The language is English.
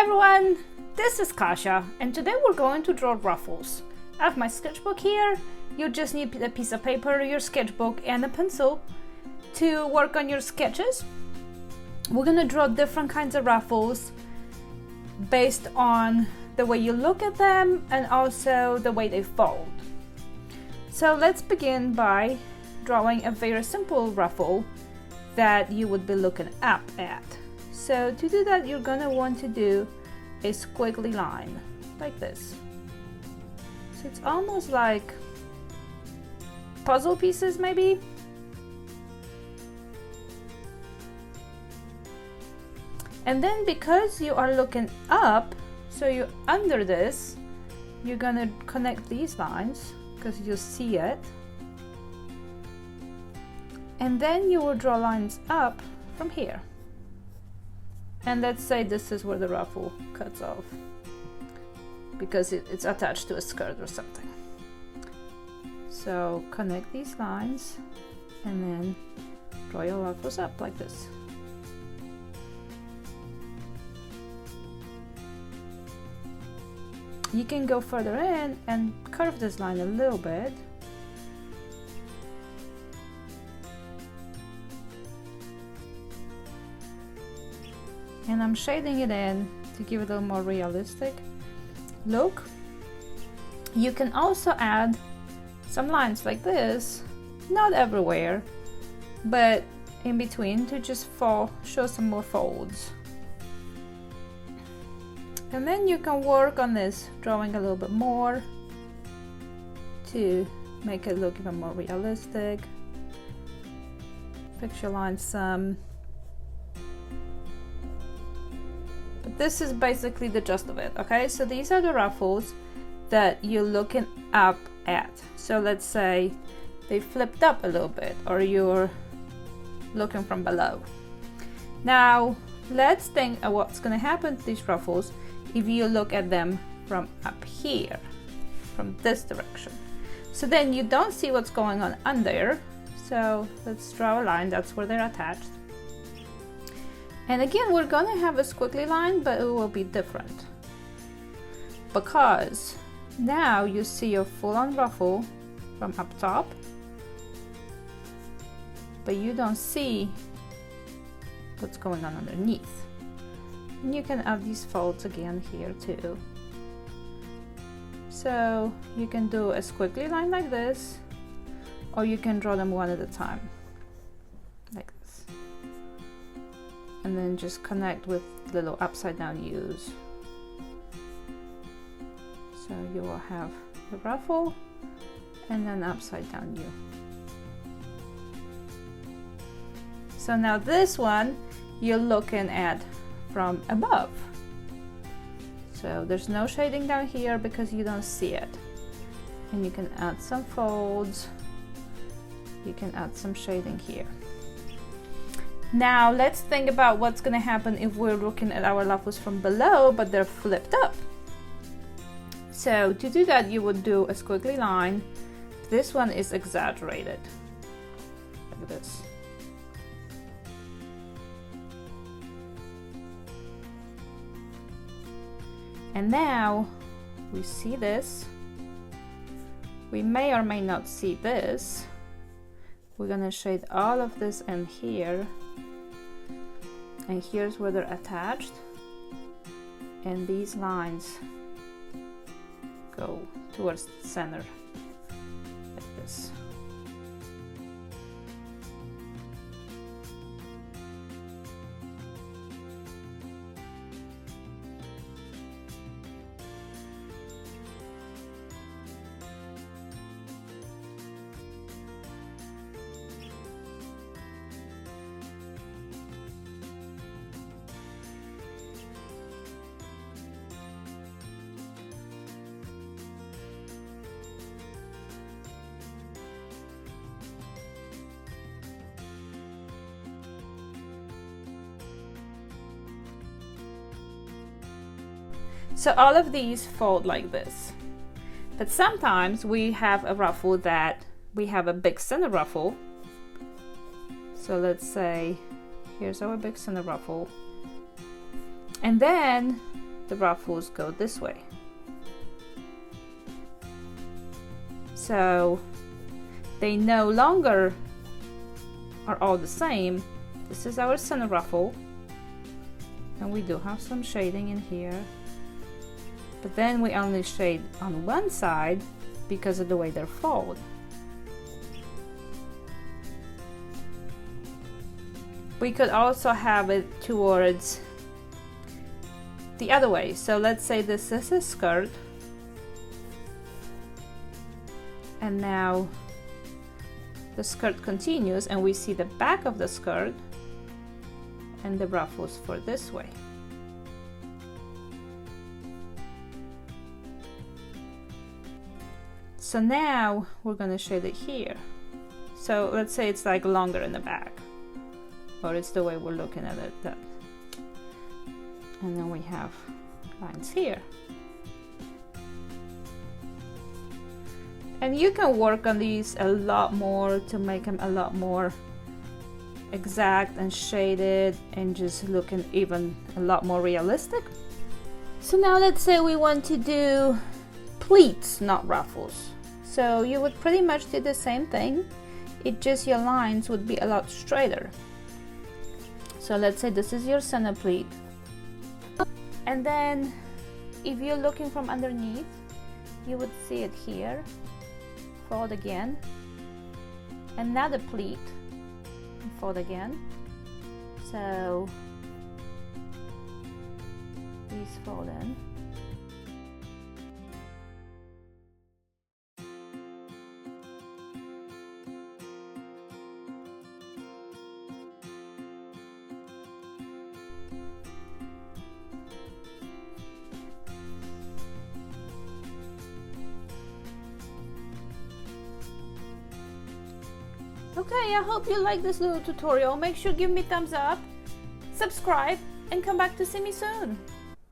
everyone, this is Kasia, and today we're going to draw ruffles. I have my sketchbook here. You just need a piece of paper, your sketchbook, and a pencil to work on your sketches. We're gonna draw different kinds of ruffles based on the way you look at them and also the way they fold. So let's begin by drawing a very simple ruffle that you would be looking up at. So to do that, you're gonna want to do a squiggly line like this. So it's almost like puzzle pieces maybe. And then because you are looking up, so you're under this, you're gonna connect these lines because you see it. And then you will draw lines up from here. And let's say this is where the ruffle cuts off because it's attached to a skirt or something. So connect these lines and then draw your ruffles up like this. You can go further in and curve this line a little bit. And I'm shading it in to give it a little more realistic look. You can also add some lines like this, not everywhere, but in between to just show some more folds. And then you can work on this, drawing a little bit more to make it look even more realistic. Fix your lines some. But this is basically the gist of it, okay? So these are the ruffles that you're looking up at. So let's say they flipped up a little bit or you're looking from below. Now let's think of what's going to happen to these ruffles if you look at them from up here, from this direction. So then you don't see what's going on under. So let's draw a line, that's where they're attached. And again, we're gonna have a squiggly line, but it will be different because now you see your full-on ruffle from up top, but you don't see what's going on underneath. And you can add these folds again here too. So you can do a squiggly line like this, or you can draw them one at a time, like this. And then just connect with little upside down U's. So you will have the ruffle and then upside down U. So now this one you're looking at from above. So there's no shading down here because you don't see it. And you can add some folds. You can add some shading here. Now let's think about what's going to happen if we're looking at our ruffles from below but they're flipped up. So to do that, you would do a squiggly line. This one is exaggerated like this. And now we see this. We may or may not see this. We're gonna shade all of this in here. And here's where they're attached. And these lines go towards the center, like this. So all of these fold like this. But sometimes we have a ruffle that we have a big center ruffle. So let's say here's our big center ruffle. And then the ruffles go this way. So they no longer are all the same. This is our center ruffle, and we do have some shading in here, but then we only shade on one side because of the way they're folded. We could also have it towards the other way. So let's say this is a skirt, and now the skirt continues and we see the back of the skirt and the ruffles for this way. So now we're going to shade it here. So let's say it's like longer in the back, or it's the way we're looking at it. That. And then we have lines here. And you can work on these a lot more to make them a lot more exact and shaded and just looking even a lot more realistic. So now let's say we want to do pleats, not ruffles. So you would pretty much do the same thing, it just your lines would be a lot straighter. So let's say this is your center pleat, and then if you're looking from underneath, you would see it here, fold again, another pleat, and fold again. So these fold in. Okay, I hope you like this little tutorial. Make sure to give me a thumbs up, subscribe, and come back to see me soon.